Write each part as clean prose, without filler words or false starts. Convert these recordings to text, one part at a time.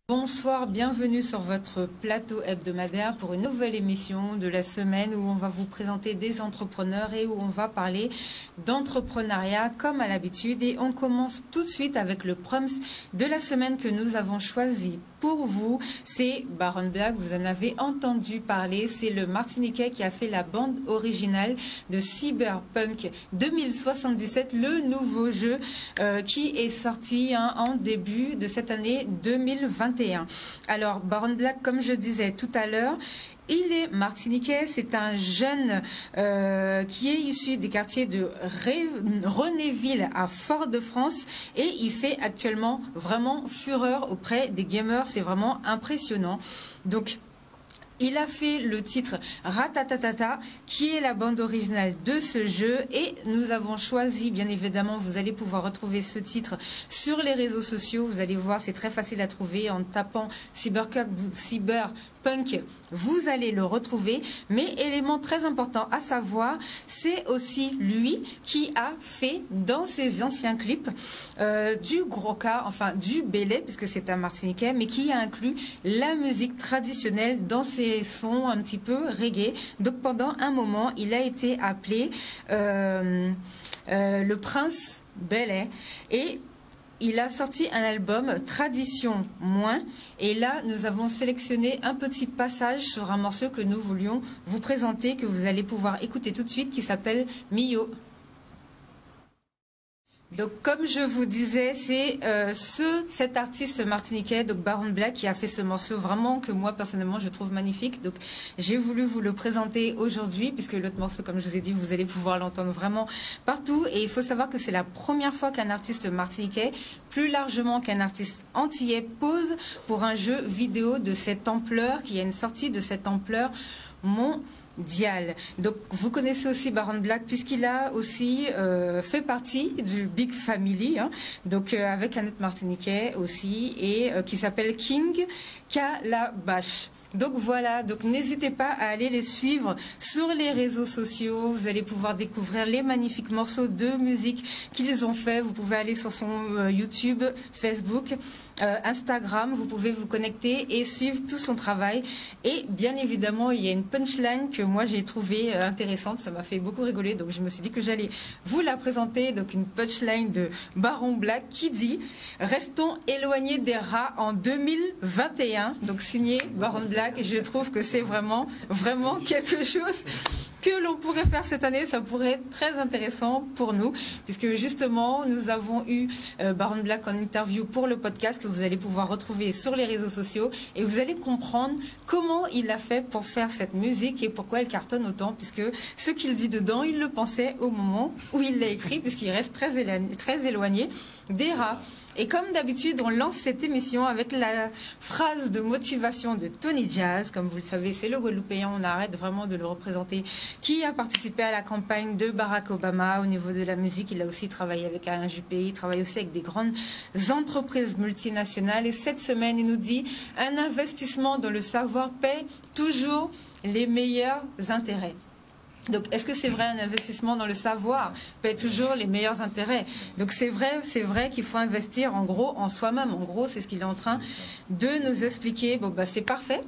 Bonsoir, bienvenue sur votre plateau hebdomadaire pour une nouvelle émission de la semaine où on va vous présenter des entrepreneurs et où on va parler d'entrepreneuriat comme à l'habitude. Et on commence tout de suite avec le proms de la semaine que nous avons choisi pour vous. C'est Baron Black, vous en avez entendu parler. C'est le Martiniquais qui a fait la bande originale de Cyberpunk 2077, le nouveau jeu qui est sorti en début de cette année 2021. Alors, Baron Black, comme je disais tout à l'heure, il est martiniquais, c'est un jeune qui est issu des quartiers de Renéville à Fort-de-France et il fait actuellement vraiment fureur auprès des gamers, c'est vraiment impressionnant. Donc, il a fait le titre Ratatatata, qui est la bande originale de ce jeu. Et nous avons choisi, bien évidemment, vous allez pouvoir retrouver ce titre sur les réseaux sociaux. Vous allez voir, c'est très facile à trouver en tapant Cyberpunk, vous allez le retrouver. Mais élément très important à savoir, c'est aussi lui qui a fait dans ses anciens clips du gros cas, enfin du belé, puisque c'est un Martiniquais, mais qui a inclus la musique traditionnelle dans ses sons un petit peu reggae. Donc pendant un moment, il a été appelé le Prince Belé et il a sorti un album Tradition Moins et là nous avons sélectionné un petit passage sur un morceau que nous voulions vous présenter, que vous allez pouvoir écouter tout de suite, qui s'appelle Mio. Donc, comme je vous disais, c'est cet artiste martiniquais, donc Baron Black, qui a fait ce morceau vraiment que moi, personnellement, je trouve magnifique. Donc, j'ai voulu vous le présenter aujourd'hui, puisque l'autre morceau, comme je vous ai dit, vous allez pouvoir l'entendre vraiment partout. Et il faut savoir que c'est la première fois qu'un artiste martiniquais, plus largement qu'un artiste antillais, pose pour un jeu vidéo de cette ampleur, qu'il y a une sortie de cette ampleur mondial. Donc vous connaissez aussi Baron Black puisqu'il a aussi fait partie du Big Family, hein, donc avec un autre Martiniquais aussi et qui s'appelle King Calabash. Donc voilà, donc n'hésitez pas à aller les suivre sur les réseaux sociaux. Vous allez pouvoir découvrir les magnifiques morceaux de musique qu'ils ont fait. Vous pouvez aller sur son YouTube, Facebook, Instagram. Vous pouvez vous connecter et suivre tout son travail. Et bien évidemment, il y a une punchline que moi j'ai trouvée intéressante. Ça m'a fait beaucoup rigoler. Donc je me suis dit que j'allais vous la présenter. Donc une punchline de Baron Black qui dit « Restons éloignés des rats en 2021 ». Donc signé Baron Black. Et je trouve que c'est vraiment quelque chose que l'on pourrait faire cette année. Ça pourrait être très intéressant pour nous, puisque justement, nous avons eu Baron Black en interview pour le podcast que vous allez pouvoir retrouver sur les réseaux sociaux. Et vous allez comprendre comment il a fait pour faire cette musique et pourquoi elle cartonne autant, puisque ce qu'il dit dedans, il le pensait au moment où il l'a écrit, puisqu'il reste très éloigné des rats. Et comme d'habitude, on lance cette émission avec la phrase de motivation de Tony Jazz. Comme vous le savez, c'est le Guadeloupéen, on arrête vraiment de le représenter, qui a participé à la campagne de Barack Obama au niveau de la musique. Il a aussi travaillé avec Alain Juppé, il travaille aussi avec des grandes entreprises multinationales. Et cette semaine, il nous dit « Un investissement dans le savoir paie toujours les meilleurs intérêts ». Donc, est-ce que c'est vrai, un investissement dans le savoir paie toujours les meilleurs intérêts? Donc, c'est vrai qu'il faut investir en gros en soi-même. En gros, c'est ce qu'il est en train de nous expliquer. Bon, bah, c'est parfait,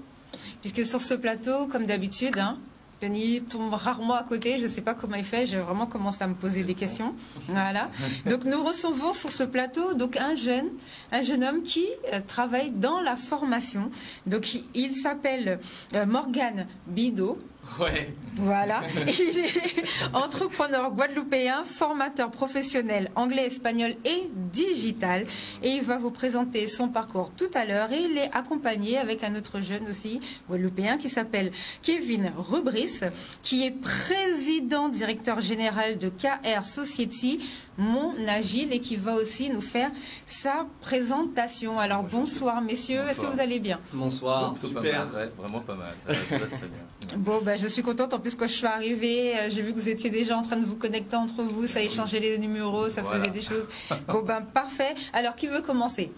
puisque sur ce plateau, comme d'habitude, hein, Tony tombe rarement à côté, je ne sais pas comment il fait, j'ai vraiment commencé à me poser des questions. Voilà. Donc nous recevons sur ce plateau donc un jeune homme qui travaille dans la formation. Donc il s'appelle Morgan Bidot. Ouais. Voilà. Il est entrepreneur guadeloupéen, formateur professionnel anglais, espagnol et digital. Et il va vous présenter son parcours tout à l'heure. Et il est accompagné avec un autre jeune aussi guadeloupéen qui s'appelle Kevin Rubris, qui est président directeur général de KR Society Mon Agile et qui va aussi nous faire sa présentation. Alors bonsoir messieurs, est-ce que vous allez bien? Bonsoir, super. Pas mal, ouais, vraiment pas mal, ça va très bien. Bon, ben, je suis contente. En plus, quand je suis arrivée, j'ai vu que vous étiez déjà en train de vous connecter entre vous, ça échangeait les numéros, ça faisait des choses. Bon, ben, parfait. Alors, qui veut commencer?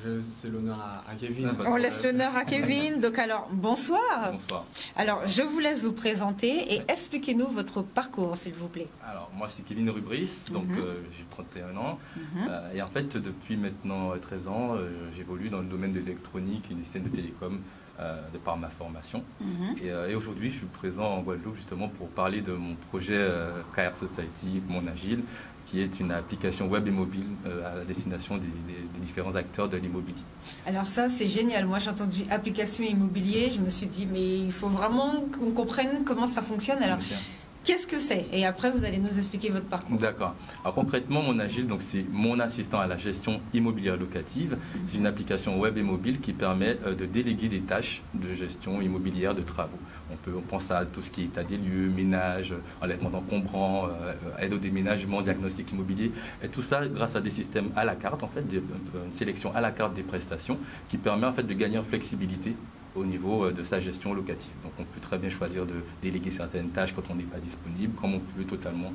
Je laisse l'honneur à Kevin. On laisse l'honneur à Kevin. Donc alors, bonsoir. Bonsoir. Alors, je vous laisse vous présenter et expliquez-nous votre parcours, s'il vous plaît. Alors, moi, c'est Kevin Rubris, donc j'ai 31 ans. Et en fait, depuis maintenant 13 ans, j'évolue dans le domaine de l'électronique et des systèmes de télécom de par ma formation. Et aujourd'hui, je suis présent en Guadeloupe justement pour parler de mon projet KR Society, Mon Agile, qui est une application web et mobile à la destination des différents acteurs de l'immobilier. Alors ça, c'est génial. Moi, j'ai entendu application immobilier. Je me suis dit, mais il faut vraiment qu'on comprenne comment ça fonctionne. Alors, qu'est-ce que c'est? Et après, vous allez nous expliquer votre parcours. D'accord. Alors concrètement, Mon Agile, donc c'est mon assistant à la gestion immobilière locative. C'est une application web et mobile qui permet de déléguer des tâches de gestion immobilière de travaux. On pense à tout ce qui est état des lieux, ménage, enlèvement d'encombrants, aide au déménagement, diagnostic immobilier. Et tout ça grâce à des systèmes à la carte, en fait, une sélection à la carte des prestations qui permet en fait de gagner en flexibilité au niveau de sa gestion locative. Donc on peut très bien choisir de déléguer certaines tâches quand on n'est pas disponible, comme on peut totalement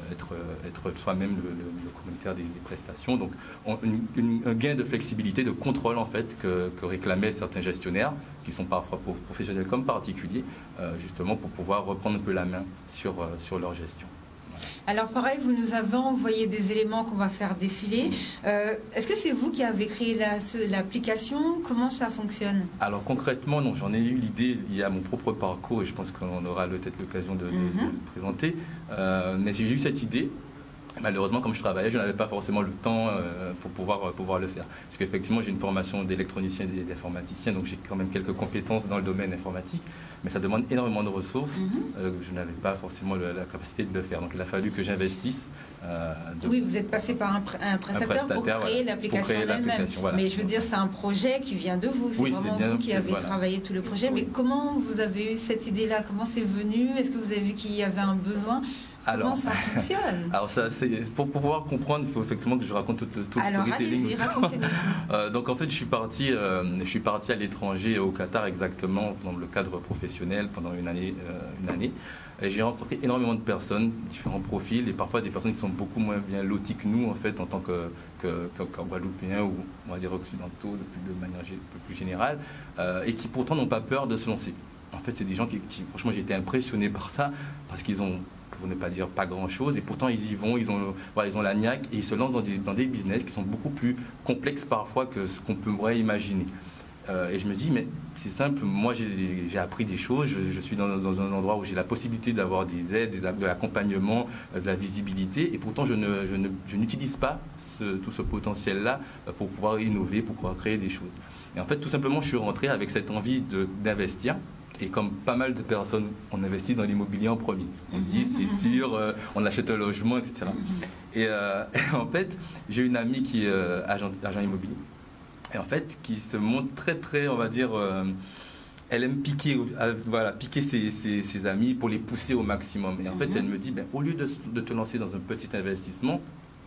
être soi-même le commanditaire des prestations. Donc un gain de flexibilité, de contrôle en fait que réclamaient certains gestionnaires, qui sont parfois professionnels comme particuliers, justement pour pouvoir reprendre un peu la main sur leur gestion. Alors pareil, vous nous avez envoyé des éléments qu'on va faire défiler. Est-ce que c'est vous qui avez créé l'application? Comment ça fonctionne? Alors concrètement, non, j'en ai eu l'idée liée à mon propre parcours et je pense qu'on aura peut-être l'occasion de le présenter. Mais j'ai eu cette idée. Malheureusement, comme je travaillais, je n'avais pas forcément le temps pour pouvoir le faire. Parce qu'effectivement, j'ai une formation d'électronicien et d'informaticien, donc j'ai quand même quelques compétences dans le domaine informatique, mais ça demande énormément de ressources. Je n'avais pas forcément la capacité de le faire. Donc il a fallu que j'investisse. Oui, vous êtes passé par un prestataire pour créer l'application elle-même. Voilà. Mais je veux dire, c'est un projet qui vient de vous. C'est vraiment vous qui avez travaillé tout le projet. Oui. Mais comment vous avez eu cette idée-là? Comment c'est venu? Est-ce que vous avez vu qu'il y avait un besoin? Comment ça fonctionne? Alors ça, pour pouvoir comprendre, il faut effectivement que je raconte tout le storytelling. Donc en fait, je suis parti à l'étranger, au Qatar exactement, dans le cadre professionnel pendant une année. Et j'ai rencontré énormément de personnes, différents profils, et parfois des personnes qui sont beaucoup moins bien loties que nous, en fait, en tant qu'en Guadeloupéens ou on va dire occidentaux, de manière un peu plus générale, et qui pourtant n'ont pas peur de se lancer. En fait, c'est des gens qui franchement, j'ai été impressionné par ça, parce qu'ils ont, pour ne pas dire pas grand-chose, et pourtant ils y vont, ils ont la niaque, et ils se lancent dans des business qui sont beaucoup plus complexes parfois que ce qu'on pourrait imaginer. Et je me dis, mais c'est simple, moi j'ai appris des choses, je suis dans un endroit où j'ai la possibilité d'avoir des aides, de l'accompagnement, de la visibilité, et pourtant je n'utilise pas tout ce potentiel-là pour pouvoir innover, pour pouvoir créer des choses. Et en fait, tout simplement, je suis rentré avec cette envie d'investir. Et comme pas mal de personnes, on investit dans l'immobilier en premier. On se dit, c'est sûr, on achète un logement, etc. Et en fait, j'ai une amie qui est agent immobilier. Et en fait, qui se montre très, on va dire, elle aime piquer ses amis pour les pousser au maximum. Et en fait, elle me dit, au lieu de te lancer dans un petit investissement,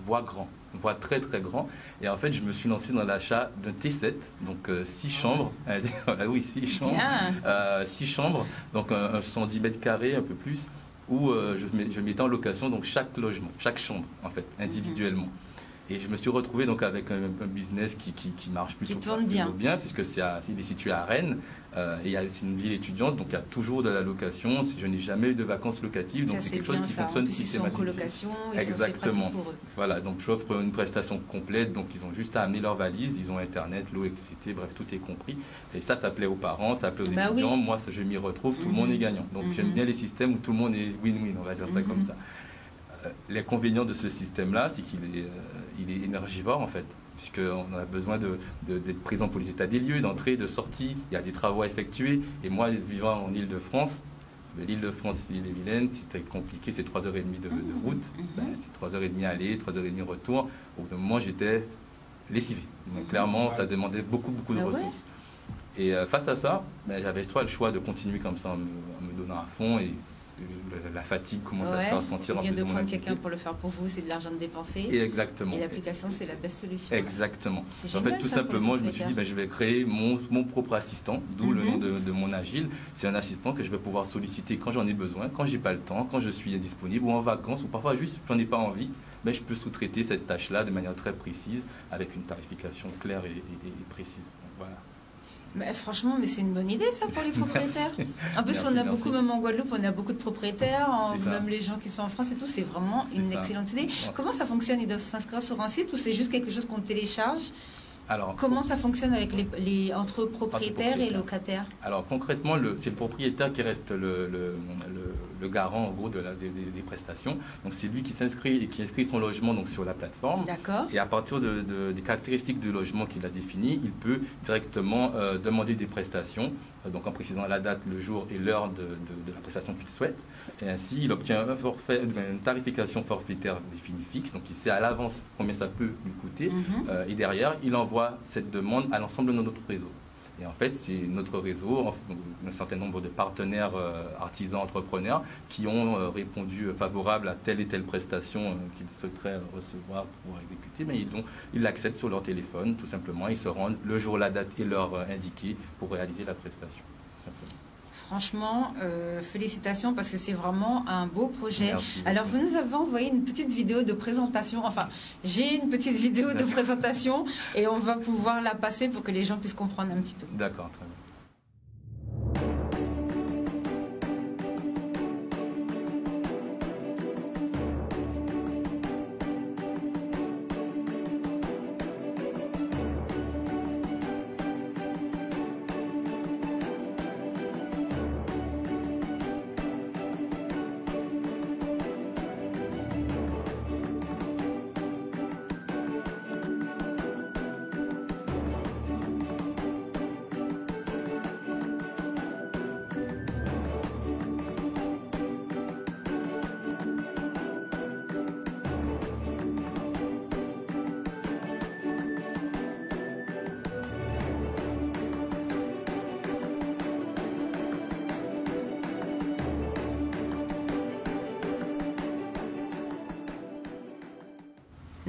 vois grand, vois très grand. Et en fait, je me suis lancé dans l'achat d'un T7, donc 6 chambres. Voilà, oui, 6 chambres. 6 chambres, donc un 110 mètres carrés, un peu plus, où je mettais en location donc chaque logement, chaque chambre, en fait, individuellement. Et je me suis retrouvé donc avec un business qui marche plutôt bien, puisque il est situé à Rennes, et c'est une ville étudiante, donc il y a toujours de la location. Je n'ai jamais eu de vacances locatives, donc c'est quelque chose qui fonctionne systématiquement. Colocation, exactement. Voilà, donc j'offre une prestation complète, donc ils ont juste à amener leurs valises, ils ont internet, l'eau, etc. Bref, tout est compris. Et ça plaît aux parents, ça plaît aux étudiants. Oui. Moi, je m'y retrouve, tout le monde est gagnant. Donc j'aime bien les systèmes où tout le monde est win-win, on va dire ça comme ça. L'inconvénient de ce système-là, c'est qu'il est énergivore en fait, puisqu'on a besoin d'être présent pour les états des lieux, d'entrée, de sortie, il y a des travaux à effectuer. Et moi, vivant en Île-de-France, l'Île-de-France, l'île-et-Vilaine, c'est très compliqué, c'est 3h30 de route, c'est 3h30 aller, 3h30 retour. Au bout d'un moment, j'étais lessivé. Donc, clairement, ça demandait beaucoup de ressources. Et face à ça, j'avais le choix de continuer comme ça en me donnant à fond. Et la fatigue commence à se faire sentir en plus de mon activité. De prendre quelqu'un pour le faire pour vous, c'est de l'argent de dépenser. Et exactement. Et l'application, c'est la best solution. Exactement. En fait, tout simplement, je me suis dit, je vais créer mon propre assistant, d'où le nom de Mon Agile. C'est un assistant que je vais pouvoir solliciter quand j'en ai besoin, quand j'ai pas le temps, quand je suis indisponible ou en vacances, ou parfois juste j'en ai pas envie. ben, je peux sous-traiter cette tâche-là de manière très précise, avec une tarification claire et précise. Donc, voilà. Mais franchement, mais c'est une bonne idée ça pour les propriétaires. En plus, on a beaucoup, même en Guadeloupe, on a beaucoup de propriétaires, même les gens qui sont en France et tout, c'est vraiment une excellente idée. Comment ça fonctionne? Ils doivent s'inscrire sur un site ou c'est juste quelque chose qu'on télécharge? Alors, comment ça fonctionne avec entre propriétaires et locataires? Alors concrètement, c'est le propriétaire qui reste le garant en gros des prestations. Donc c'est lui qui s'inscrit et qui inscrit son logement donc, sur la plateforme. D'accord. Et à partir des caractéristiques du logement qu'il a défini, il peut directement demander des prestations, donc en précisant la date, le jour et l'heure de la prestation qu'il souhaite. Et ainsi, il obtient une tarification forfaitaire définie fixe, donc il sait à l'avance combien ça peut lui coûter. Et derrière, il envoie cette demande à l'ensemble de notre réseau. Et en fait, c'est notre réseau, un certain nombre de partenaires artisans, entrepreneurs, qui ont répondu favorable à telle et telle prestation qu'ils souhaiteraient recevoir pour pouvoir exécuter. Mais ils l'acceptent sur leur téléphone, tout simplement. Ils se rendent le jour, la date et l'heure indiquée pour réaliser la prestation, tout simplement. Franchement, félicitations parce que c'est vraiment un beau projet. Merci. Alors, vous nous avez envoyé une petite vidéo de présentation. Enfin, j'ai une petite vidéo de présentation et on va pouvoir la passer pour que les gens puissent comprendre un petit peu. D'accord, très bien.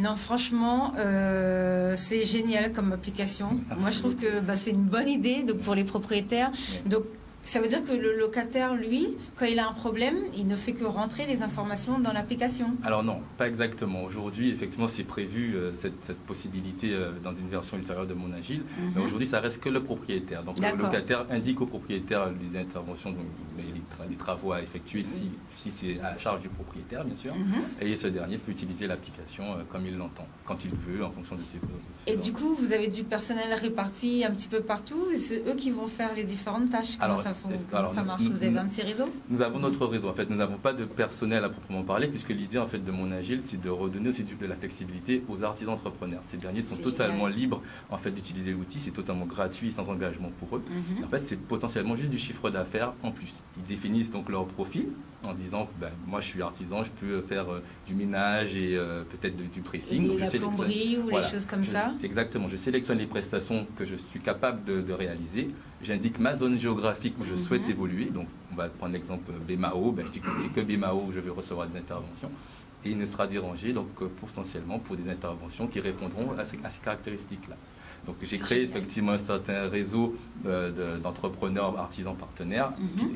Non, franchement, c'est génial comme application. Merci. Moi, je trouve que c'est une bonne idée donc, pour les propriétaires. Oui. Donc, ça veut dire que le locataire, lui, quand il a un problème, il ne fait que rentrer les informations dans l'application. Alors non, pas exactement. Aujourd'hui, effectivement, c'est prévu cette possibilité dans une version ultérieure de Mon Agile. Mais aujourd'hui, ça reste que le propriétaire. Donc le locataire indique au propriétaire les interventions, donc, les travaux à effectuer si c'est à la charge du propriétaire, bien sûr. Et ce dernier peut utiliser l'application comme il l'entend, quand il veut, en fonction de ses besoins. Et du coup, vous avez du personnel réparti un petit peu partout et c'est eux qui vont faire les différentes tâches. Comment ça marche? Vous avez un petit réseau? Nous avons notre réseau. En fait, nous n'avons pas de personnel à proprement parler, puisque l'idée en fait de Mon Agile, c'est de redonner aussi de la flexibilité aux artisans entrepreneurs. Ces derniers sont totalement libres en fait d'utiliser l'outil, c'est totalement gratuit, sans engagement pour eux. En fait, c'est potentiellement juste du chiffre d'affaires en plus. Ils définissent donc leur profil en disant que moi je suis artisan, je peux faire du ménage et peut-être du pressing. Donc, la plomberie ou les choses comme ça. Exactement. Je sélectionne les prestations que je suis capable de réaliser. J'indique ma zone géographique où je souhaite évoluer. Donc, on va prendre l'exemple BMAO. Je dis que c'est que BMAO où je vais recevoir des interventions. Et il ne sera dérangé donc, potentiellement pour des interventions qui répondront à ces caractéristiques-là. Donc, j'ai créé effectivement un certain réseau d'entrepreneurs, artisans, partenaires,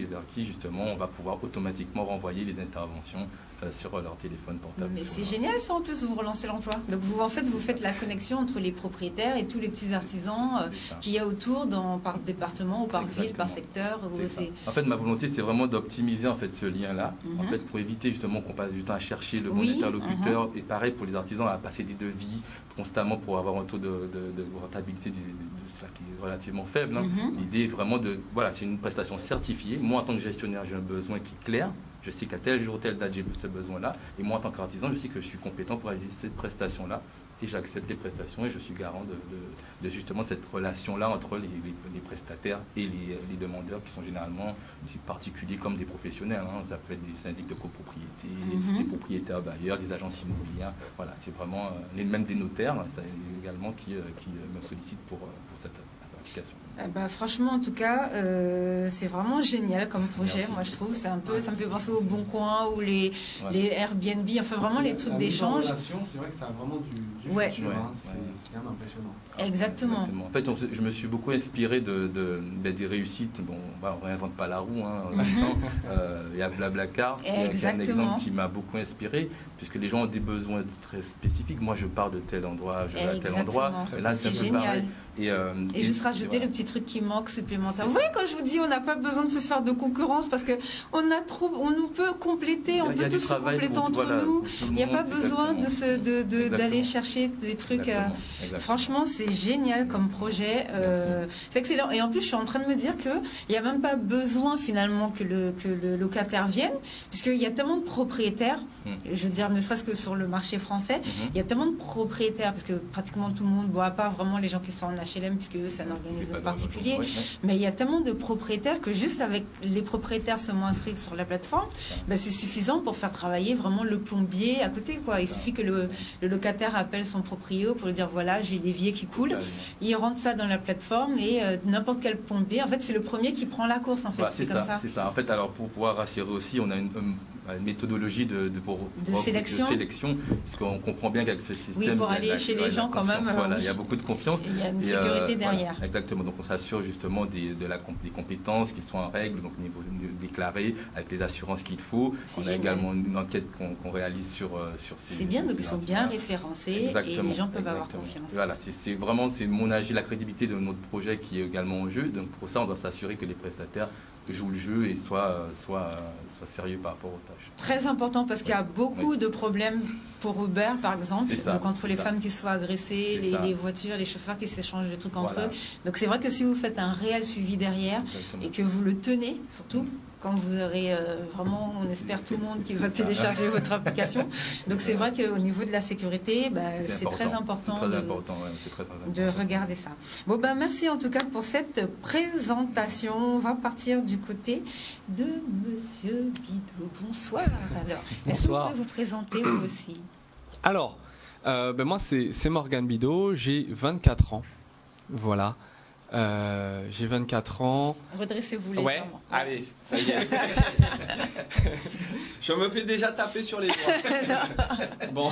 vers qui justement on va pouvoir automatiquement renvoyer les interventions sur leur téléphone portable. Mais c'est génial ça en plus, vous relancez l'emploi. Donc vous faites la connexion entre les propriétaires et tous les petits artisans qu'il y a autour par département ou par ville, par secteur. En fait, ma volonté c'est vraiment d'optimiser en fait ce lien-là, en fait pour éviter justement qu'on passe du temps à chercher le bon interlocuteur et pareil pour les artisans à passer des devis constamment pour avoir un taux de rentabilité de cela qui est relativement faible. L'idée est vraiment c'est une prestation certifiée. Moi en tant que gestionnaire j'ai un besoin qui est clair. Je sais qu'à tel jour, telle date, j'ai ce besoin-là. Et moi, en tant qu'artisan, je sais que je suis compétent pour réaliser cette prestation-là. Et j'accepte les prestations et je suis garant de justement cette relation-là entre les prestataires et les demandeurs qui sont généralement des particuliers comme des professionnels. Ça peut être des syndics de copropriété, des propriétaires bailleurs, des agences immobilières. Voilà, c'est vraiment même des notaires également qui me sollicitent pour cette application. Franchement, en tout cas, c'est vraiment génial comme projet. Merci. Moi, je trouve, c'est un peu, ça me fait penser au Bon Coin ou les Airbnb, enfin vraiment les trucs d'échange. C'est vrai que ça a vraiment du futur, hein. C'est quand même impressionnant. Exactement. En fait, je me suis beaucoup inspiré des réussites. Bon, on ne réinvente pas la roue, hein, en même temps. Il y a Blablacar, qui est un exemple qui m'a beaucoup inspiré, puisque les gens ont des besoins très spécifiques. Moi, je pars de tel endroit, je vais à tel endroit. Là, c'est un peu pareil. Et juste rajouter le petit truc qui manque supplémentaire. Vous voyez, quand je vous dis, on n'a pas besoin de se faire de concurrence parce que on nous peut compléter, on peut tous se compléter entre nous. Il n'y a pas besoin d'aller chercher des trucs. Franchement, c'est génial comme projet. C'est excellent. Et en plus, je suis en train de me dire qu'il n'y a même pas besoin finalement que le locataire vienne, puisqu'il y a tellement de propriétaires, je veux dire, ne serait-ce que sur le marché français, il y a tellement de propriétaires, parce que pratiquement tout le monde, à part vraiment les gens qui sont en HLM, puisque eux, c'est un organisme particulier, mais il y a tellement de propriétaires que juste avec les propriétaires seulement inscrits sur la plateforme, c'est suffisant pour faire travailler vraiment le plombier à côté, quoi. Il suffit que le locataire appelle son proprio pour lui dire, voilà, j'ai l'évier qui coule. Il rentre ça dans la plateforme et n'importe quel plombier, en fait, c'est le premier qui prend la course, en fait. C'est comme ça. C'est ça. En fait, alors, pour pouvoir rassurer aussi, on a une méthodologie de sélection, parce qu'on comprend bien qu'avec ce système... Oui, pour aller chez les gens quand même... Voilà, il y a beaucoup de confiance. Il y a une sécurité derrière. Voilà, exactement, donc on s'assure justement des compétences qui sont en règle, donc au niveau déclaré, avec les assurances qu'il faut. On a également une enquête qu'on réalise sur ces... C'est bien, donc ils sont bien référencés et les gens peuvent avoir confiance. Voilà, c'est vraiment mon agir, la crédibilité de notre projet qui est également en jeu, donc pour ça on doit s'assurer que les prestataires jouent le jeu et soient sérieux par rapport aux tâches. Très important parce qu'il y a beaucoup de problèmes pour Uber par exemple, donc entre les femmes qui se font agresser, les voitures, les chauffeurs qui s'échangent des trucs entre eux. Donc c'est vrai que si vous faites un réel suivi derrière et que vous le tenez surtout, quand vous aurez vraiment, on espère tout le monde qui va télécharger votre application. Donc c'est vrai qu'au niveau de la sécurité, c'est très important de regarder ça. Bon, merci en tout cas pour cette présentation. On va partir du côté de Monsieur Bidot. Bonsoir. Alors, est-ce que vous pouvez vous présenter vous aussi? Alors, moi c'est Morgane Bidot, j'ai 24 ans. Voilà. J'ai 24 ans. Redressez-vous légèrement. Ouais, allez, ça y est. Je me fais déjà taper sur les doigts. Bon,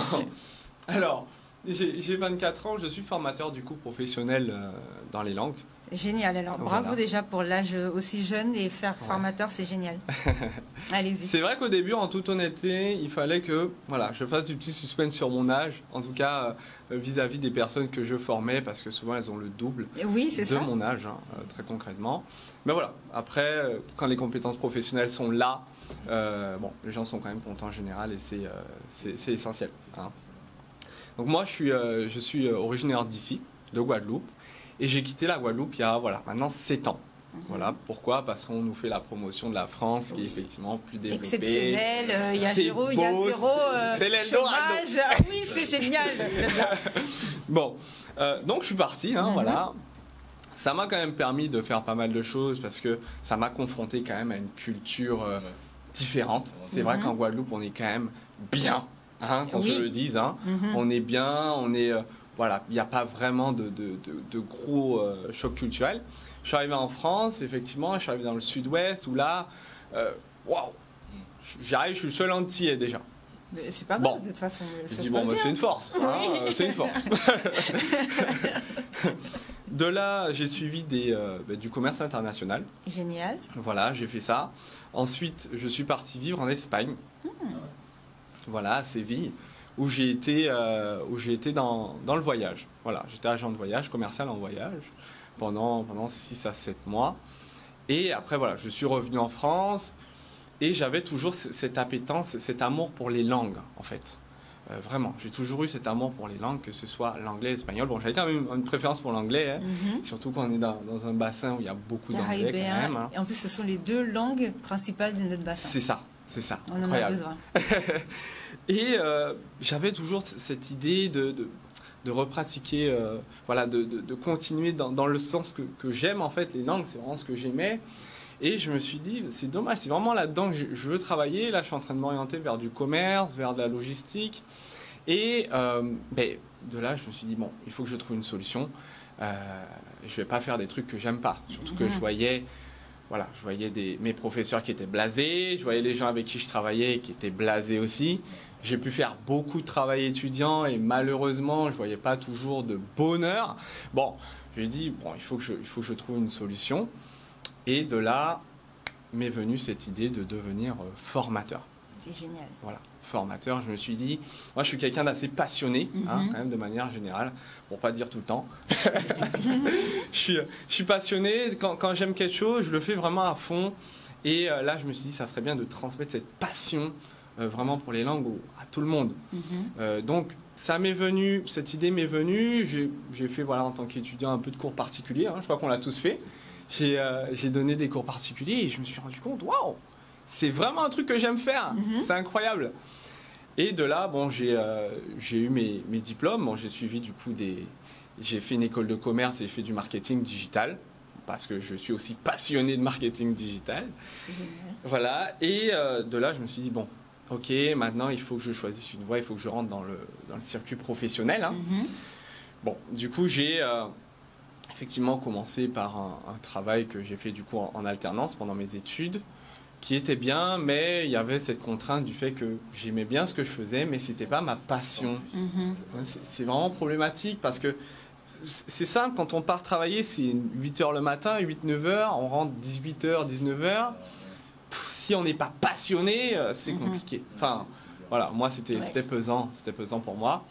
alors, j'ai 24 ans, je suis formateur du coup professionnel dans les langues. Génial, alors bravo déjà pour l'âge aussi jeune et faire formateur, c'est génial. Allez-y. C'est vrai qu'au début, en toute honnêteté, il fallait que je fasse du petit suspense sur mon âge, en tout cas vis-à-vis des personnes que je formais, parce que souvent elles ont le double de mon âge, très concrètement. Mais voilà, après, quand les compétences professionnelles sont là, les gens sont quand même contents en général et c'est essentiel. Hein. Donc moi, je suis originaire d'ici, de Guadeloupe. Et j'ai quitté la Guadeloupe il y a maintenant 7 ans. Voilà, pourquoi? Parce qu'on nous fait la promotion de la France qui est effectivement plus développée. Exceptionnel, il y a zéro chômage. Oui, c'est génial. Bon, donc je suis parti, voilà. Ça m'a quand même permis de faire pas mal de choses parce que ça m'a confronté quand même à une culture différente. C'est vrai qu'en Guadeloupe, on est quand même bien, qu'on se le dise. On est bien, on est... Voilà, il n'y a pas vraiment de gros choc culturel. Je suis arrivé en France, effectivement, je suis arrivé dans le sud-ouest où là, waouh, j'arrive, je suis le seul antillais déjà. Mais c'est pas grave, de toute façon. Je dis, c'est une force, c'est une force. De là, j'ai suivi du commerce international. Génial. Voilà, j'ai fait ça. Ensuite, je suis parti vivre en Espagne. Voilà, à Séville. Où j'ai été dans le voyage. Voilà, j'étais agent de voyage, commercial en voyage, pendant 6 à 7 mois. Et après, voilà, je suis revenu en France et j'avais toujours cette appétence, cet amour pour les langues, en fait. Vraiment, j'ai toujours eu cet amour pour les langues, que ce soit l'anglais, l'espagnol. Bon, j'avais quand même une préférence pour l'anglais, surtout quand on est dans un bassin où il y a beaucoup d'anglais quand même. Et en plus, ce sont les 2 langues principales de notre bassin. C'est ça. On en a besoin. Et j'avais toujours cette idée de repratiquer, de continuer dans le sens que j'aime en fait, les langues, c'est vraiment ce que j'aimais. Et je me suis dit, c'est dommage, c'est vraiment là-dedans que je veux travailler. Là, je suis en train de m'orienter vers du commerce, vers de la logistique. Et de là, je me suis dit, bon, il faut que je trouve une solution. Je ne vais pas faire des trucs que j'aime pas. Surtout que je voyais mes professeurs qui étaient blasés, je voyais les gens avec qui je travaillais qui étaient blasés aussi. J'ai pu faire beaucoup de travail étudiant et malheureusement, je ne voyais pas toujours de bonheur. Bon, je lui ai dit, bon, il faut que je trouve une solution. Et de là m'est venue cette idée de devenir formateur. C'est génial. Voilà, formateur. Je me suis dit, moi je suis quelqu'un d'assez passionné, quand même de manière générale, pour pas dire tout le temps. je suis passionné, quand j'aime quelque chose, je le fais vraiment à fond. Et là, je me suis dit, ça serait bien de transmettre cette passion vraiment pour les langues à tout le monde. Donc, ça m'est venu, cette idée m'est venue. J'ai fait, voilà, en tant qu'étudiant, un peu de cours particuliers. Je crois qu'on l'a tous fait. J'ai donné des cours particuliers et je me suis rendu compte, waouh, c'est vraiment un truc que j'aime faire. C'est incroyable. Et de là, bon, j'ai eu mes diplômes. Bon, j'ai suivi du coup j'ai fait une école de commerce et j'ai fait du marketing digital parce que je suis aussi passionné de marketing digital. C'est génial. Voilà. Et de là, je me suis dit, bon, ok, maintenant, il faut que je choisisse une voie, il faut que je rentre dans le circuit professionnel. Bon, du coup, j'ai effectivement commencé par un travail que j'ai fait du coup en alternance pendant mes études, qui était bien, mais il y avait cette contrainte du fait que j'aimais bien ce que je faisais, mais c'était pas ma passion. C'est vraiment problématique parce que c'est simple, quand on part travailler, c'est 8h le matin, 8-9h, on rentre 18h, 19h. Si on n'est pas passionné, c'est compliqué. Enfin, voilà, moi c'était pesant pour moi.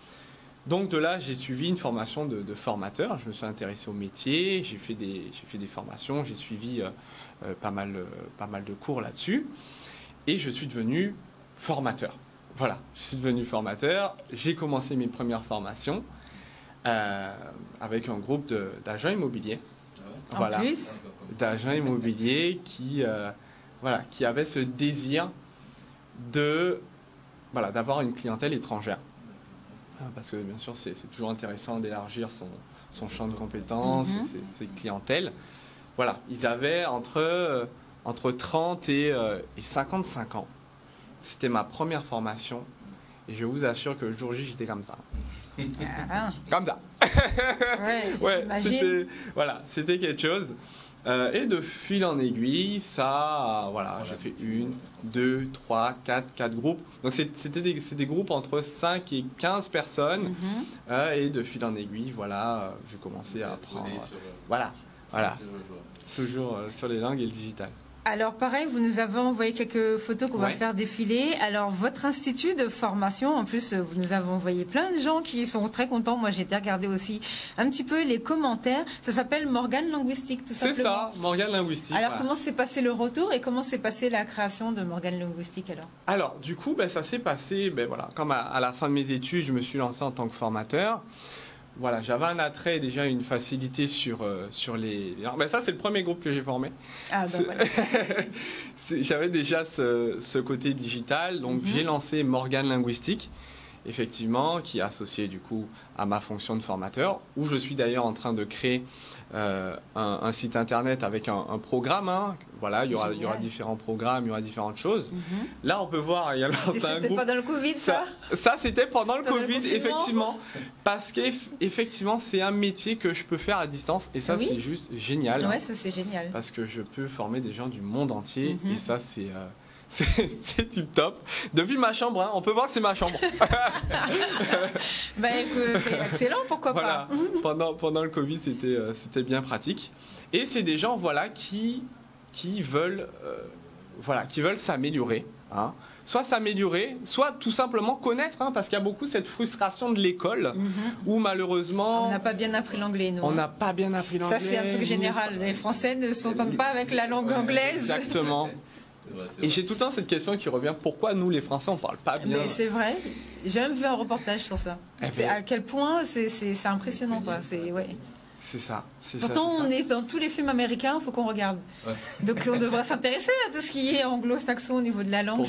Donc de là, j'ai suivi une formation de formateur. Je me suis intéressé au métier, j'ai fait des formations, j'ai suivi pas mal de cours là-dessus. Et je suis devenu formateur. Voilà, je suis devenu formateur. J'ai commencé mes premières formations avec un groupe d'agents immobiliers. En plus d'agents immobiliers qui avaient ce désir d'avoir une clientèle étrangère. Parce que bien sûr, c'est toujours intéressant d'élargir son champ de compétences, ses clientèles. Voilà, ils avaient entre 30 et 55 ans. C'était ma première formation et je vous assure que le jour J, j'étais comme ça. Comme ça. Ouais, c'était quelque chose. Et de fil en aiguille, j'ai fait 1, 2, 3, 4 groupes. Donc c'était des groupes entre 5 et 15 personnes. Et de fil en aiguille, j'ai commencé à apprendre. Voilà. Toujours sur les langues et le digital. Alors pareil, vous nous avez envoyé quelques photos qu'on va faire défiler. Alors votre institut de formation, en plus vous nous avez envoyé plein de gens qui sont très contents. Moi j'ai été regarder aussi un petit peu les commentaires. Ça s'appelle Morgane Linguistique tout simplement. C'est ça, Morgane Linguistique. Alors comment s'est passé le retour et comment s'est passée la création de Morgane Linguistique alors? Alors du coup ça s'est passé, comme à la fin de mes études, je me suis lancé en tant que formateur. Voilà, j'avais un attrait, déjà une facilité sur les... ça, c'est le premier groupe que j'ai formé. Voilà. J'avais déjà ce côté digital, donc j'ai lancé Morgane Linguistique, effectivement, qui est associé du coup à ma fonction de formateur, où je suis d'ailleurs en train de créer un site internet avec un programme. Voilà, il y aura différents programmes, il y aura différentes choses. Là, on peut voir, il y a un groupe. C'était pendant le Covid, ça? Ça, c'était pendant le Covid, effectivement. Parce qu'effectivement, c'est un métier que je peux faire à distance. Et ça, c'est juste génial. Ouais, ça, c'est génial. Parce que je peux former des gens du monde entier. Et ça, c'est tip top. Depuis ma chambre, on peut voir que c'est ma chambre. Écoute, c'est excellent, pourquoi pas. Pendant le Covid, c'était bien pratique. Et c'est des gens qui veulent s'améliorer. Soit s'améliorer, soit tout simplement connaître, parce qu'il y a beaucoup cette frustration de l'école où malheureusement... On n'a pas bien appris l'anglais, nous. On n'a pas bien appris l'anglais. Ça, c'est un truc général. Les Français ne s'entendent pas avec la langue anglaise. Exactement. Et j'ai tout le temps cette question qui revient, pourquoi nous les Français on parle pas bien? Mais c'est vrai, j'ai même vu un reportage sur ça. À quel point c'est impressionnant quoi. C'est ça. Pourtant on est dans tous les films américains, il faut qu'on regarde. Donc on devrait s'intéresser à tout ce qui est anglo-saxon au niveau de la langue.